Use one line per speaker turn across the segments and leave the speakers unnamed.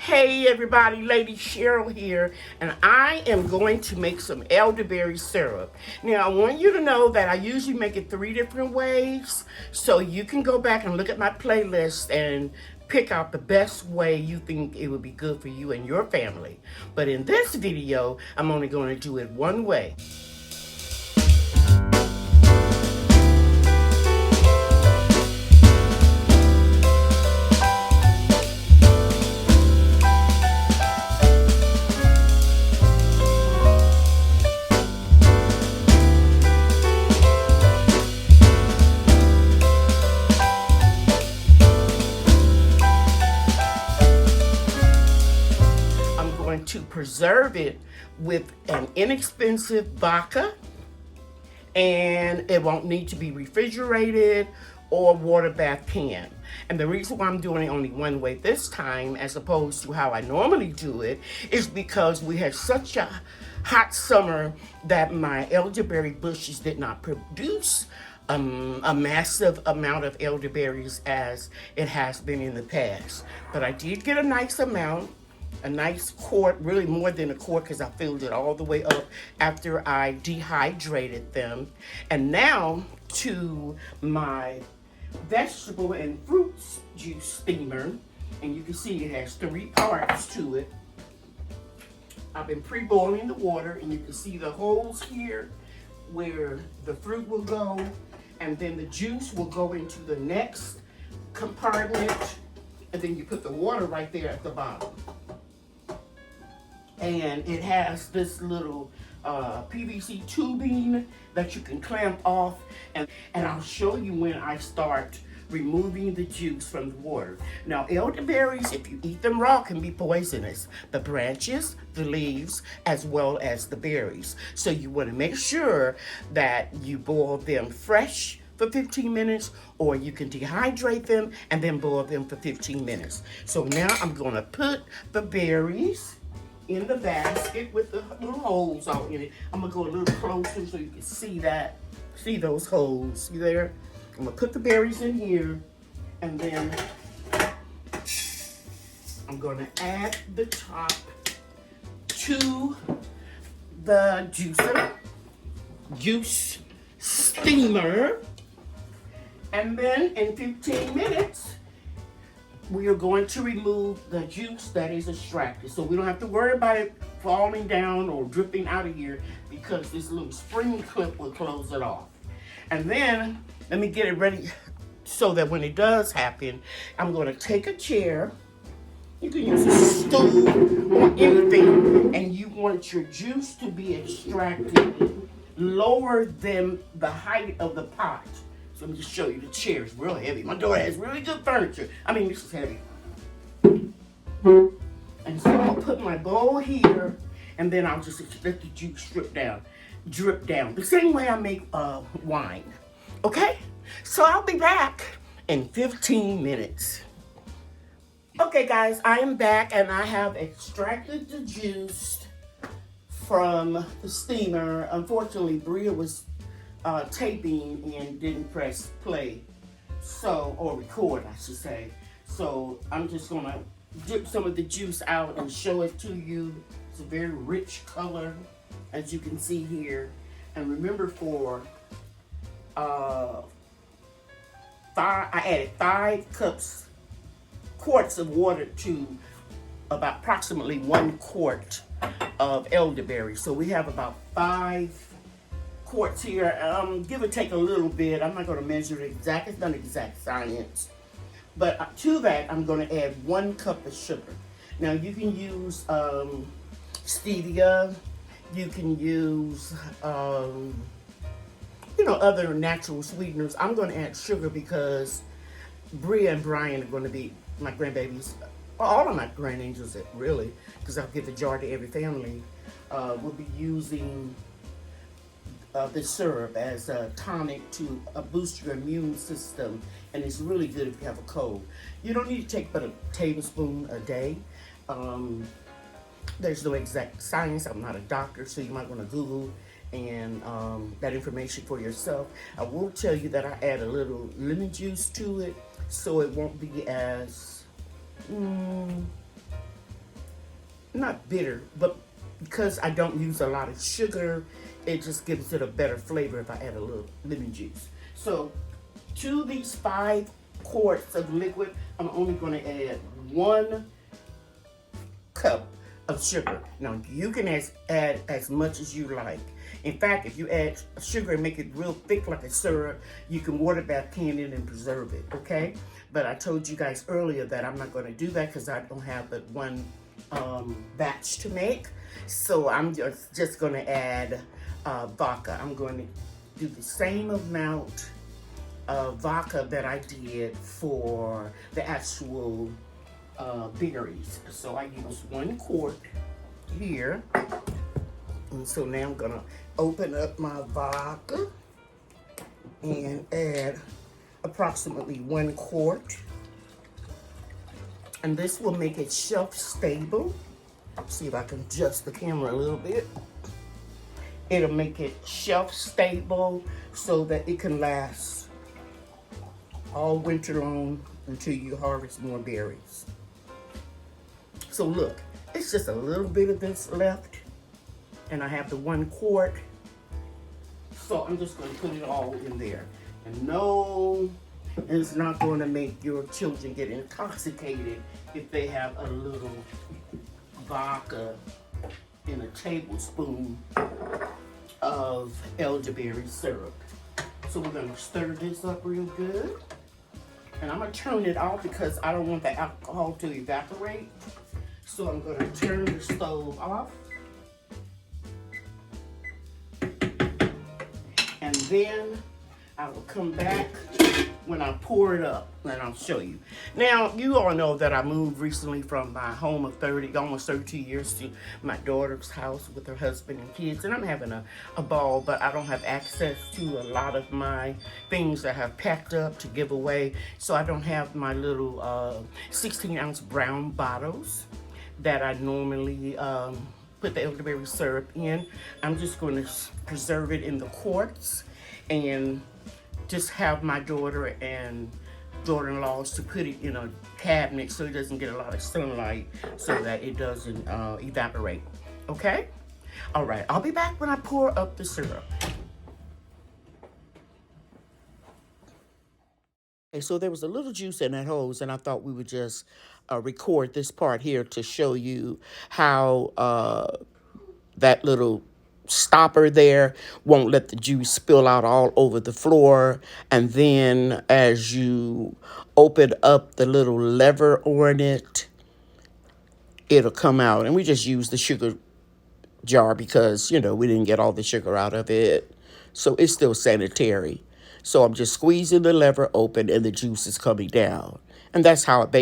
Hey everybody, Lady Cheryl here, and I am going to make some elderberry syrup. Now I want you to know that I usually make it 3 different ways, so you can go back and look at my playlist and pick out the best way you think it would be good for you and your family. But in this video, I'm only going to do it one way. To preserve it with an inexpensive vodka, and it won't need to be refrigerated or water bath can. And the reason why I'm doing it only one way this time as opposed to how I normally do it is because we had such a hot summer that my elderberry bushes did not produce a massive amount of elderberries as it has been in the past. But I did get a nice amount. A nice quart, really more than a quart because I filled it all the way up after I dehydrated them. And now to my vegetable and fruit juice steamer. And you can see it has 3 parts to it. I've been pre-boiling the water, and you can see the holes here where the fruit will go, and then the juice will go into the next compartment, and then you put the water right there at the bottom. And it has this little PVC tubing that you can clamp off, and I'll show you when I start removing the juice from the water. Now, elderberries, if you eat them raw, can be poisonous. The branches, the leaves, as well as the berries. So you want to make sure that you boil them fresh for 15 minutes, or you can dehydrate them and then boil them for 15 minutes. So now I'm going to put the berries in the basket with the little holes all in it. I'm gonna go a little closer so you can see that. See those holes? See there? I'm gonna put the berries in here, and then I'm gonna add the top to the juice steamer, and then in 15 minutes we are going to remove the juice that is extracted. So we don't have to worry about it falling down or dripping out of here because this little spring clip will close it off. And then, let me get it ready so that when it does happen, I'm going to take a chair. You can use a stool or anything, and you want your juice to be extracted lower than the height of the pot. So let me just show you the chair. It's real heavy. My daughter has really good furniture. I mean, this is heavy. And so I'll put my bowl here, and then I'll just let the juice drip down. The same way I make wine. Okay? So I'll be back in 15 minutes. Okay, guys, I am back, and I have extracted the juice from the steamer. Unfortunately, Bria was taping and didn't press play, or record, I should say. So I'm just gonna dip some of the juice out and show it to you. It's a very rich color, as you can see here. And remember, I added 5 quarts of water to about approximately 1 quart of elderberry. So we have about 5 quarts here, give or take a little bit. I'm not going to measure it exact. It's not exact science. But to that, I'm going to add 1 cup of sugar. Now, you can use stevia. You can use, other natural sweeteners. I'm going to add sugar because Bria and Brian are going to be my grandbabies. All of my grand angels, really, because I'll give the jar to every family. Will be using this syrup as a tonic to boost your immune system, and it's really good if you have a cold. You don't need to take but a tablespoon a day. There's no exact science. I'm not a doctor, so you might want to Google and that information for yourself. I will tell you that I add a little lemon juice to it, so it won't be as not bitter, but because I don't use a lot of sugar, it just gives it a better flavor if I add a little lemon juice. So to these 5 quarts of liquid, I'm only going to add 1 cup of sugar. Now you can add as much as you like. In fact, if you add sugar and make it real thick like a syrup, you can water bath can it and preserve it, okay? But I told you guys earlier that I'm not going to do that because I don't have but 1 batch to make. So I'm just going to add vodka. I'm going to do the same amount of vodka that I did for the actual berries. So I use 1 quart here. And so now I'm gonna open up my vodka and add approximately 1 quart. And this will make it shelf stable. See if I can adjust the camera a little bit. It'll make it shelf stable so that it can last all winter long until you harvest more berries. So look, it's just a little bit of this left. And I have the 1 quart. So I'm just going to put it all in there. And no, it's not going to make your children get intoxicated if they have a little vodka in a tablespoon of elderberry syrup. So we're going to stir this up real good. And I'm going to turn it off because I don't want the alcohol to evaporate. So I'm going to turn the stove off. And then I will come back when I pour it up and I'll show you. Now, you all know that I moved recently from my home of 30, almost 32 years to my daughter's house with her husband and kids. And I'm having a ball, but I don't have access to a lot of my things that I have packed up to give away. So I don't have my little 16-ounce brown bottles that I normally put the elderberry syrup in. I'm just going to preserve it in the quarts and just have my daughter and daughter-in-laws to put it in a cabinet so it doesn't get a lot of sunlight so that it doesn't evaporate. Okay? All right, I'll be back when I pour up the syrup. Okay, so there was a little juice in that hose, and I thought we would just record this part here to show you how that little stopper there won't let the juice spill out all over the floor. And then as you open up the little lever on it, it'll come out. And we just use the sugar jar because, you know, we didn't get all the sugar out of it. So it's still sanitary. So I'm just squeezing the lever open and the juice is coming down. And that's how it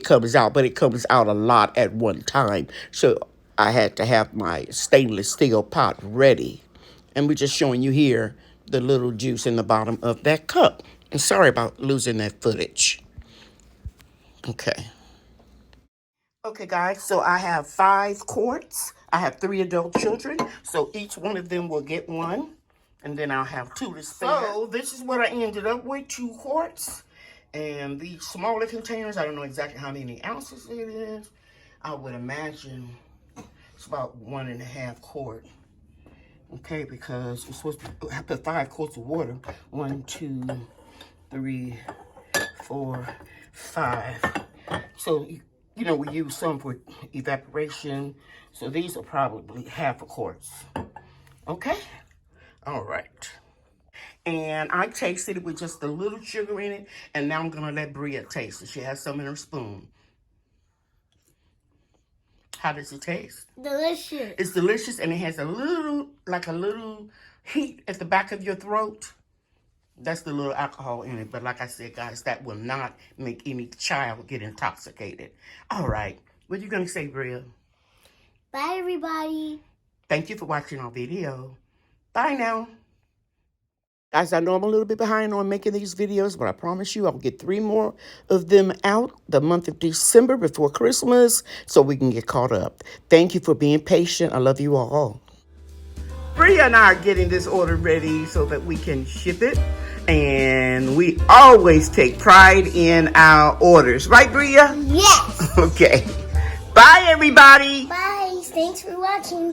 comes out. But it comes out a lot at one time. So I had to have my stainless steel pot ready. And we're just showing you here the little juice in the bottom of that cup. And sorry about losing that footage. Okay. Okay, guys, so I have 5 quarts. I have 3 adult children, so each one of them will get 1. And then I'll have 2 to spare. So this is what I ended up with, 2 quarts. And these smaller containers, I don't know exactly how many ounces it is. I would imagine it's about 1.5 quart. Okay, because we're supposed to have to put 5 quarts of water. 1, 2, 3, 4, 5. So, you know, we use some for evaporation. So these are probably 1/2 quart. Okay? All right. And I tasted it with just a little sugar in it. And now I'm going to let Bria taste it. She has some in her spoon. How does it taste?
Delicious.
It's delicious, and it has a little heat at the back of your throat. That's the little alcohol in it. But like I said, guys, that will not make any child get intoxicated. All right. What are you going to say, Bria?
Bye, everybody.
Thank you for watching our video. Bye now. Guys, I know I'm a little bit behind on making these videos, but I promise you I'll get 3 more of them out the month of December before Christmas so we can get caught up. Thank you for being patient. I love you all. Bria and I are getting this order ready so that we can ship it. And we always take pride in our orders. Right, Bria?
Yes.
Okay. Bye, everybody.
Bye. Thanks for watching.